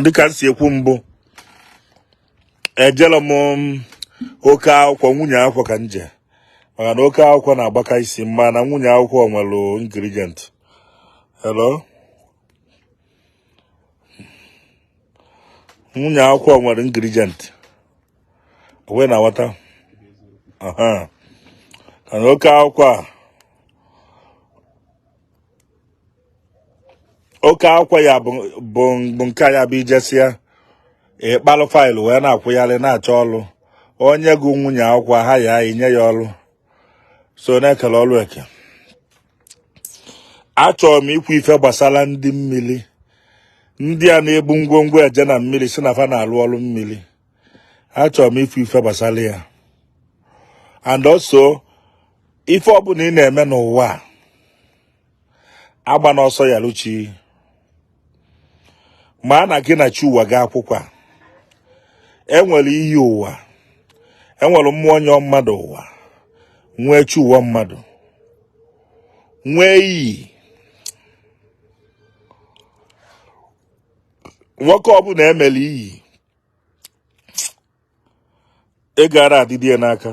dịka si ekwu mbụ ejela m oke akwụkwọ nwunye akwụkwọ ka nje maka na oke akwụkwọ na-agbaka isi mma na nwunye akwụkwọ nwere ingredient. Hello, nwunye akwụkwọ nwere ingredient we na wata kana oke akwụkwọ ya bụ nke ya bụ ijesia ịkpalụ faịlụ wee na-akwụgharị na-achọ ọlụ onye gụ nwunye akwụkwọ ha ya inye ya ọlụ so na-ekele ọlụ eke. Achọrọ m ikwu ife gbasara ndị mmiri ndị a na-ebu ngwongwo eje na mmiri si na fa na-alụ ọlụ mmiri. Achọrọ m ikwu ife gbasara ya and also ife ọbụla ị na-eme n'ụwa agba n'ọsọ ya lụchi ma na gị na chi ụwa ga akwụkwọ a enwere iyi ụwa enwere mmụọ nyọ mmadụ ụwa nwee chi ụwa mmadụ nwee iyi nwoke ọbụla emere iyi ị gara adịdị n'aka.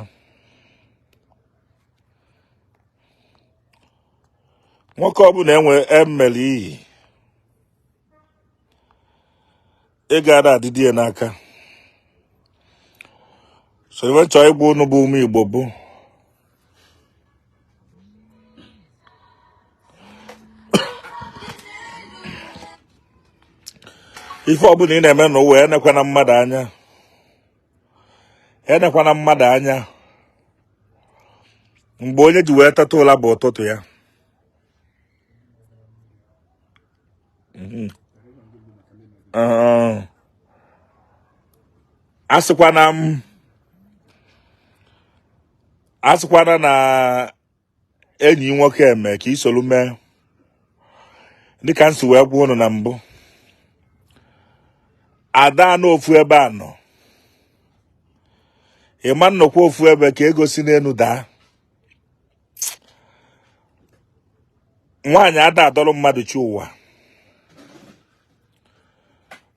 Nwoke ọbụla emere iyi ị gara adịdị n'aka. So iwe chọọ ịgba unu bụ ụmụ Igbo bụ ife ọbụla ị na-eme n'ụwa enekwana mmadụ anya mgbe onye ji wee tata ụla bụ ụtụtụ ya. asịkwana na enyi nwoke eme ka isolu mee dịka nsi wee gwa unu na mbụ ada n'ofu ebe a nọ ịma nnọkwa ofu ebe ka egosi n'elu daa. Nwaanyị ada adọrọ mmadụ chi ụwa,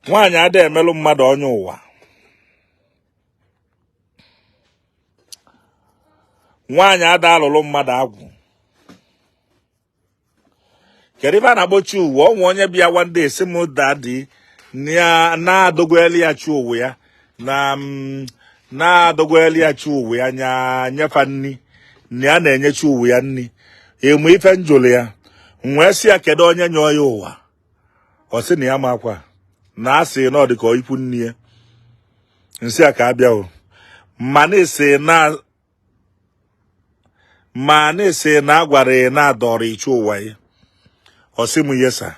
nwaanyị ada emelụ mmadụ onye ụwa, nwaanyị ada alụlụ mmadụ agwụ. Kedu ife a na-agbochi ụwa? Ọnwụ onye bịa wande esi m dadi na-adọgweli ya chi ụwa ya na-adọgweli ya chi ụwa ya nyefa nni na ya na-enye chi ụwa ya nni emu ife njụlụ ya nwee si ya kedu onye nyụọ ya ụwa ọ sị na ya makwa na asị na ọ dịka ikwu nni ya nsị a ka abịa o ma na-ese na agwara ya na adọrọ ichi ụwa ya ọ sị m yesa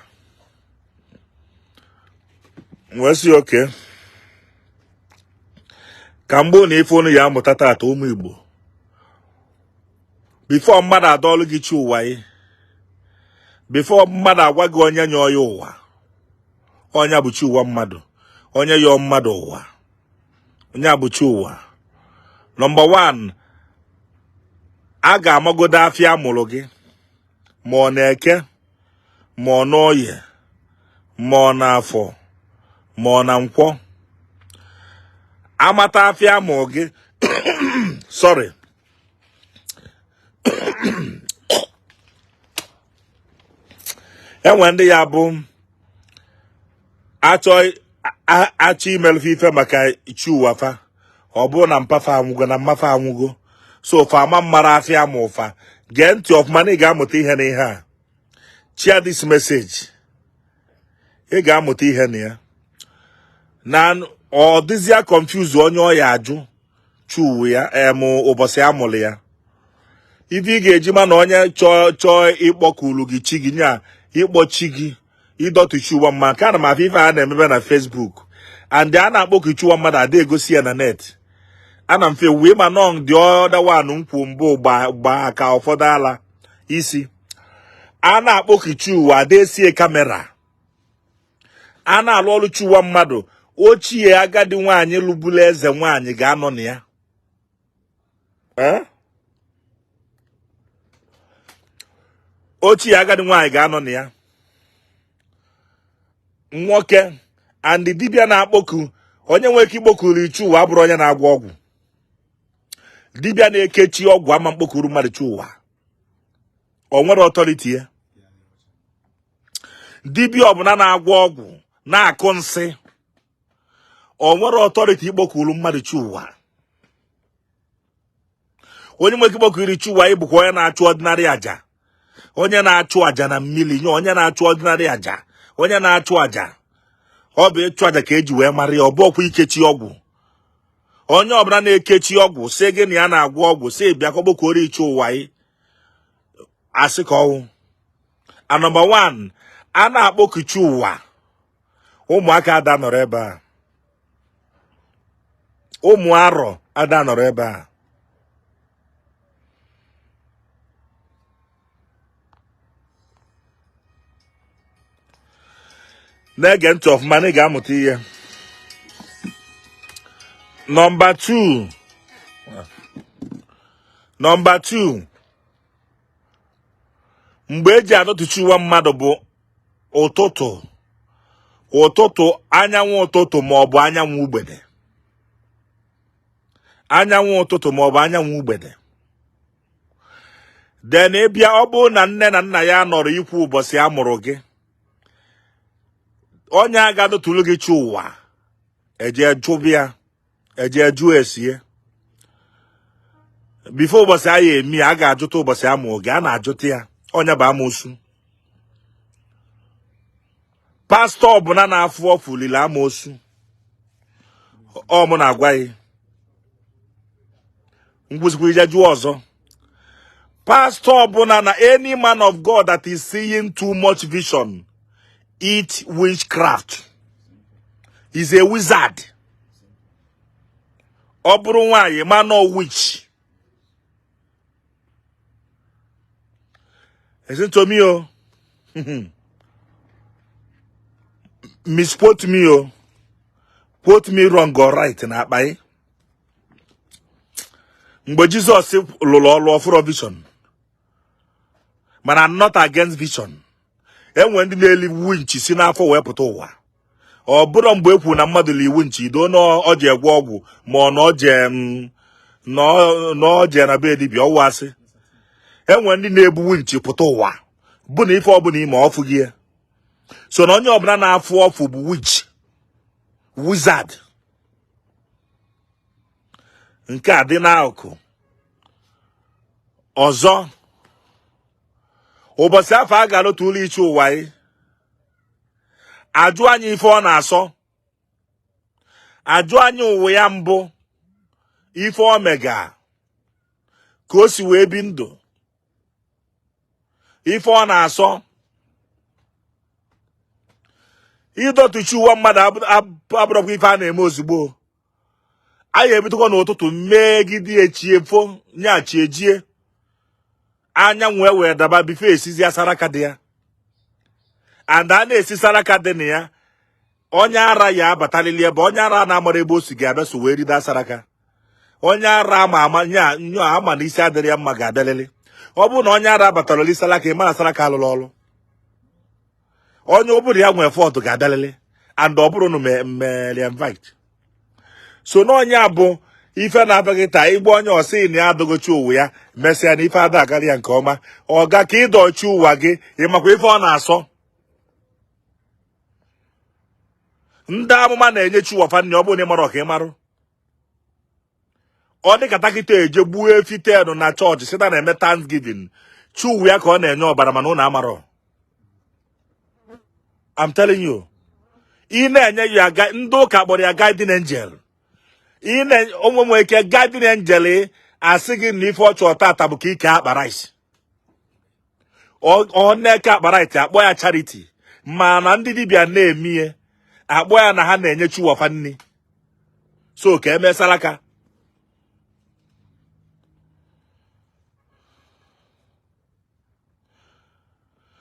nwee si oke ka mgbe na ife unu ya amụta tata ụmụ Igbo bifo mmadụ adọọlụ gị chi ụwa ya bifo mmadụ agwa gị onye nyọọ ya ụwa onye bụ chi ụwa mmadụ onye yọọ mmadụ ụwa onye bụ chi ụwa. Nọmba 1 a ga-amagodo afịa amụrụ gị ma ọ na-eke ma ọ n'oye ma ọ n'afọ ma ọ na nkwọ. Amata afịa amụrụ gị sorry enwe ndị ya bụ achọ imelụ ife maka chi ụwa fa ọ bụrụ na mpafa anwụgo na mmafa anwụgo so fa ama mmara afịa ma ụfa gee ntị ọfụma na ị ga-amụta ihe na ihe a. Share this message, ị ga-amụta ihe na ya na ọ dịzịa confuse onye ọ ya ajụ chi ụwa ya ụbọchị amụrụ ya. Ife ị ga-eji ma na onye chọọ ịkpọkulu gị chi gị nya ịkpọ chi gị ịdọtụ chi ụwa mma ka na m afọ ife a na-emebe na Facebook and a na-akpọku chi ụwa mmadụ ada egosi ya na net ana mfe wee ma nọ dị ọda wanụ nkwu mbụ gba ka ụfọdụ ala isi a na-akpọku chi ụwa ada esie kamera a na-alụ ọrụ chi ụwa mmadụ ochie agadi nwaanyị lụbula eze nwaanyị ga-anọ na ya ochie agadi nwaanyị ga-anọ na ya. Nwoke and the dibia na-akpọku onye nwere ike ikpokuru ichu ụwa abụrụ onye na-agwọ ọgwụ. Dibia na-ekechi ọgwụ ama mkpokuru mmadụ chi ụwa. O nwere authority ya. Dibia ọbụla na-agwọ ọgwụ na-akụ nsị. O nwere authority ikpokuru mmadụ chi ụwa. Onye nwere ike ikpokuru chi ụwa ịbụkwa onye na-achụ ordinary aja. Onye na-achụ aja na mmiri nye onye na-achụ ordinary aja. Onye na-achụ aja. Ọ bụ ịchụ aja ka eji wee mara ya, ọ bụ ọkwa ikechi ọgwụ. Onye ọbụla na-ekechi ọgwụ sị gị na ya na-agwọ ọgwụ sị bịa kọgbokoro ichi ụwa yi asị ka ọwụ. And number one, a na-akpọkuchi ụwa. Ụmụaka ada nọrọ ebe a. Ụmụ arọ ada nọrọ ebe a. Na-ege ntị ọfụma na ị ga-amụta ihe. Number two. Mgbe eji adọtụchi ụwa mmadụ bụ ụtụtụ. Anyanwụ ụtụtụ ma ọ bụ anyanwụ ugbede. Anyanwụ ụtụtụ ma ọ bụ anyanwụ ugbede. Then ịbịa ọ bụ na nne na nna ya nọrọ ikwu ụbọchị a mụrụ gị. Onye a ga-adọtụrụ gị chi ụwa. Eje jụbịa. Eje jụ esie. Before ụbọchị a ya emi a ga-ajụta ụbọchị a mụrụ gị. A na-ajụta ya. Onye bụ amoosu. Pastọ ọbụla na-afụ ọfụ lile amoosu. Ọ mụ na-agwa ya. Ngwụzikwa ije jụọ ọzọ. Pastor ọbụla na any man of God that is seeing too much vision eat witchcraft. Is a wizard. Ọ bụrụ nwaanyị man or witch. Listen to me, oh. Misquote me, oh. Quote me wrong or right na akpai. Mgbe Jesus lụrụ ọrụ ọfụrụ vision. But I'm not against vision. Enwe ndị na-eli winch si n'afọ wee pụta ụwa. Ọ bụrụ mgbe ekwu na mmadụ li winch do no oje egwe ọgwụ ma ọ na oje na be dibịa ọwụ asị. Enwe ndị na-ebu winch pụta ụwa. Bụ na ife ọbụla ime ọfụ gị. So na onye ọbụla na-afụ ọfụ bụ witch. Wizard. Nke a dị n'akụkụ. Ọzọ. Ụbọchị afọ a ga-alụtụ ụlọ ichi ụwa yi. Ajụ anyị ife ọ na-asọ. Ajụ anyị ụwa ya mbụ. Ife o mega. Ka o si wee bi ndụ. Ife ọ na-asọ. Ịdọtụchi ụwa mmadụ abụrụkwa ife a na-eme ozugbo. Anyị ebitekwa n'ụtụtụ megide echie fo nyachi ejie. Anyanwụ wee daba bifo esizi asaraka dị ya. And a na-esi saraka dị na ya. Onye ara ya abatalili ebe onye ara na-amara ebe o si ga-abịa so wee ride asaraka. Onye ara ama na isi adịrị ya mma ga-abịalili. Ọ bụrụ na onye ara abatara isi alaka ịma na saraka alụrụ ọrụ. Onye ụbụrụ ya nwee fọtụ ga-abịalili. And ọ bụrụ na mmeri invite. So na onye abụ ife na-abaghị taa igbo onye ọsị na ya adọgochi ụwa ya mesịa na ife ada agara ya nke ọma. Ọ ga ka ịdọchi ụwa gị ịmakwa ife ọ na-asọ. Ndị amụma na-enye chi ụwa fanni ọ bụrụ na ịmara ọka ịmarụ. Ọ dị ka takịta eje gbuo efi tenụ na chọọchị sita na-eme Thanksgiving. Chi ụwa ya ka ọ na-enye ọbara mana ụnụ amarọ. I'm telling you. Ị na-enye ya ndị ụka kpọrọ ya guardian angel. Onwe nwe ike guardian angel asị gị na ife ọchụ ọtata bụ ka ike akpa rice. Ọ na-eke akpa rice akpọ ya charity. Mana ndị dibịa na-emie akpọ ya na ha na-enye chi ụwa nni. So ka emesara aka.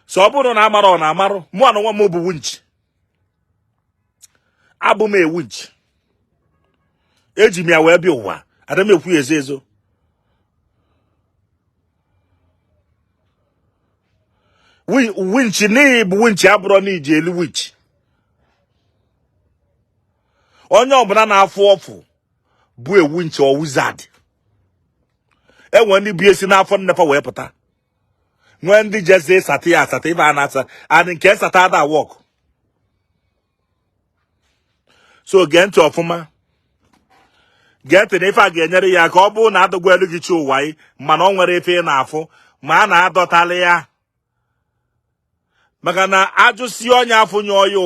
So ọ bụrụ na amara ọ na-amarụ mụ anụ nwa m bụ winch. Abụ m winch. Eji m ya wee bịa ụwa. Ada m ekwu ezo ezo. Winch n'ihi bụ winch abụrụ na iji elu winch. onye ọbụla na-afụ ọfụ bụ ewu nche o wizard enwe ndị bi esi n'afọ nnefa wee pụta nwee ndị jeze sati ya asata ibe a na-asa and nke sata ada work. So gee ntị ọfụma, gee ntị na ife a ga-enyere ya ka ọ bụrụ na adọgwa elu gị chi ụwa yi mana ọ nwere ife ị na-afụ ma a na-adọtali ya maka na ajụsi onye afụ nye ọya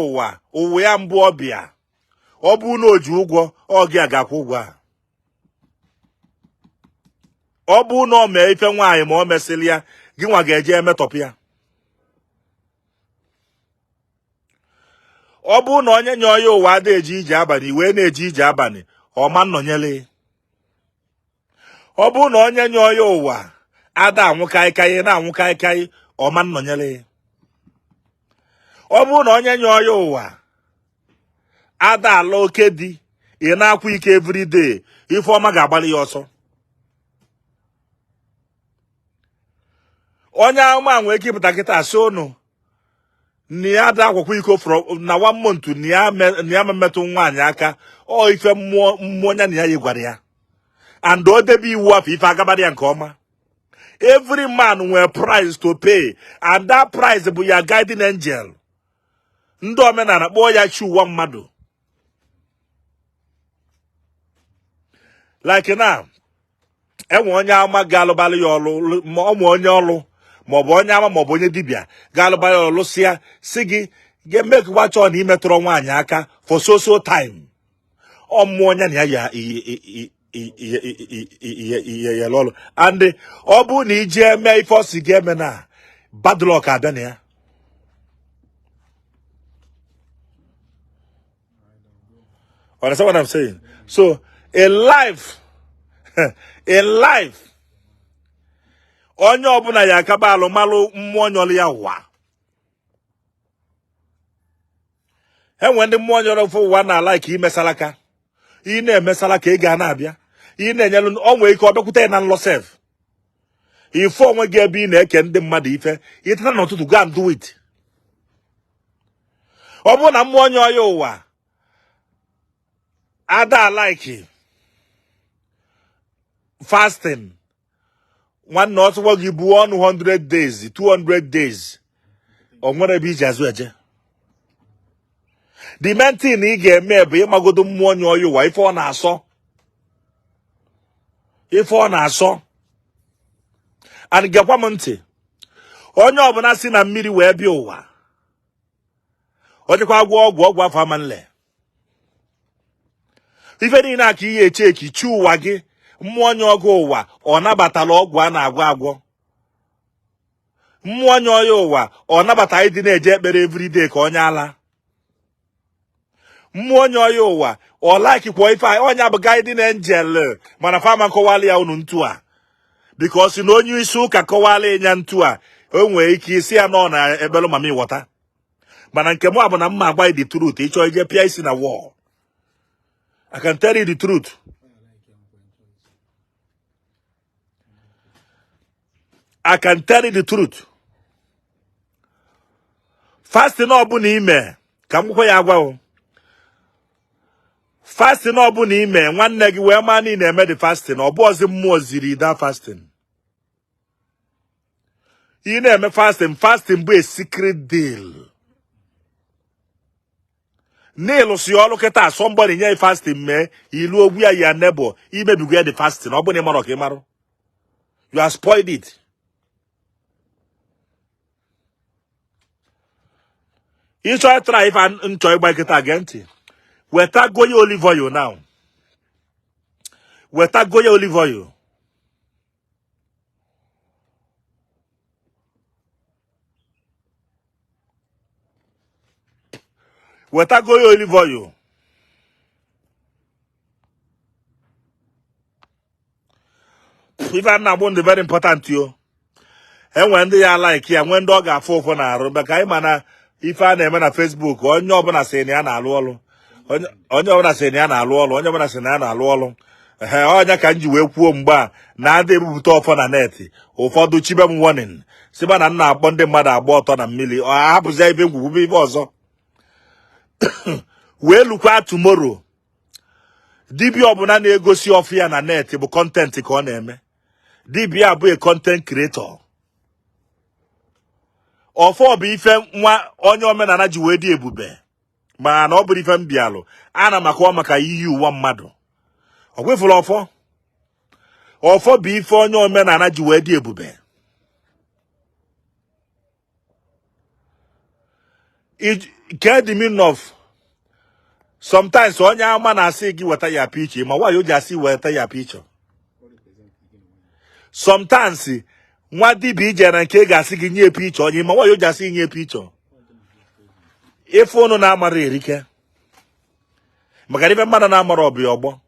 ụwa ya mbụ ọbịa ọ bụ na oji ụgwọ ọ gị agakwa ụgwọ a ọ bụ na ọ mee ife nwaanyị ma ọ mesịrị ya gị nwa ga-eje emetọpụ ya ọ bụ na onye nye ọya ụwa ada eji ije abalị wee na-eji ije abalị ọma nnọnyele ọ bụ na onye nye ọya ụwa ada anwụ kaikai na-anwụ kaikai ọma nnọnyele ọ bụ na onye nye ọya ụwa ada ala oke di ị na-akwa ike everyday ife ọma ga-agbalị ya ọsọ onye ahụma nwee ike ịpụta kịta asị ụnụ na ya ada akwụkwọ iko na 1 month na ya mmetụ nwaanyị aka ọ ife mmụọ ya na ya yi gwara ya and o debe iwu afọ ife agabara ya nke ọma. Every man nwere price to pay and that price bụ ya guiding angel. Ndị omenala kpọọ ya chi ụwa mmadụ like na enwe onye ama ga-alụbalị ya ọlụ ma ọ mụ onye ọlụ maọbụ onye ama maọbụ onye dibịa ga-alụbalị ya ọlụ si gị ga-emeke gbachọ na imetụrụ nwaanyị aka for so time ọmụọ onye na ya ya lọlụ and ọ bụ na iji eme ife ọsị ga-eme na bad luck abịa na ya. Understand what I'm saying? So in life onye ọbụla ya akaba alụmalụ mmụọ nyọrọ ya ụwa enwe ndị mmụọ nyọrọ ụwa na-ala ka imesalaka ị na-emesala ka ị ga na-abịa ị na-enyelu onwe ike ọ bịakwute ya na nlọ sef ife onwe gị ebe ị na-eke ndị mmadụ ife ịtata n'ụtụtụ go and do it. Ọ bụrụ na mmụọ nyọrọ ya ụwa ada like fasting nwanne ọtụgwọ gị bụ 100 days 200 days o nwere ebe iji azụ eje. The main thing ị ga-eme bụ ịmagodo mmụọ onye ọya ụwa ife ọ na-asọ and gekwa m ntị onye ọbụla si na mmiri wee bịa ụwa ọ dịkwa ọgwụ afọ amanle ife niile aka ihe eche chi ụwa gị mmụọ onye ọgụ ụwa ọ nabatala ọgwụ a na-agwọ mmụọ onye ọya ụwa ọ nabata ịdị na-eje ekpere everyday ka onye ala mmụọ onye ọya ụwa ọ laikikwa ife onye bụ guiding angel mana fama nkọwali ya unu ntu a because na onye isi ụka kọwali ya ntu a o nwere ike isi ya nọ na ekpere mama ịghọta mana nke mụ bụ na mma agba the truth ịchọ ije pịa isi na wall. I can tell you the truth. I can tell you the truth. Fasting ọ bụ na ime ka m gwa ya agwa fasting ọ bụ na ime nwanne gị wee ma na eme the fasting ọ bụ ozi mmụọ ziri da fasting ị na-eme fasting bụ a secret deal. Neil si ọlụ kịta somebody nye fasting mee ilu ogwu ya ya nebo imebigo ya the fasting ọ bụ na ịmarọ ka ịmarụ you have spoiled it. Ịchọ try if nchọ ịgba kịta gee ntị weta goye olive oil now weta goye olive oil weta goye olive oil ife a na-agbụ ndị very important yo enwe ndị ya like ya nwee ndị ọ ga-afụ ụfụ na arụ maka anyị ma na ife a na-eme na Facebook onye ọbụla sị na ya na-alụ ọlụ onye ọbụla sị na ya na-alụ ọlụ onye ọbụla sị na ya na-alụ ọlụ onye ka m ji wee kwuo mgbe a na-adị ebupụta ọfọ na net ụfọdụ chibe m warning siba na nna akpọ ndị mmadụ agba ọtọ na mmiri ọ hapụzi ibe ngwugwu ibe ọzọ wee lukwa tomorrow dibia ọbụla na-egosi ọfụ ya na net bụ content ka ọ na-eme. Dibia bụ a content creator. Ọfọ bụ ife nwa onye omenala ji wee dị ebube. Ma na ọ bụrụ ife mbialụ, ana makwa maka iyi ụwa mmadụ. Ogwefụrụ ọfọ. Ọfọ bụ ife onye omenala ji wee dị ebube. Get the meaning of sometimes onye ama na-asị gị weta ya picture, ma why o ji asị weta ya picture? Sometimes nwa dibia ije na nke ga-asị gị nye picture onye, ma why o ji asị nye picture? Ife unu na-amara erike. Maka ife mmadụ na-amara ọbụ ọgbọ.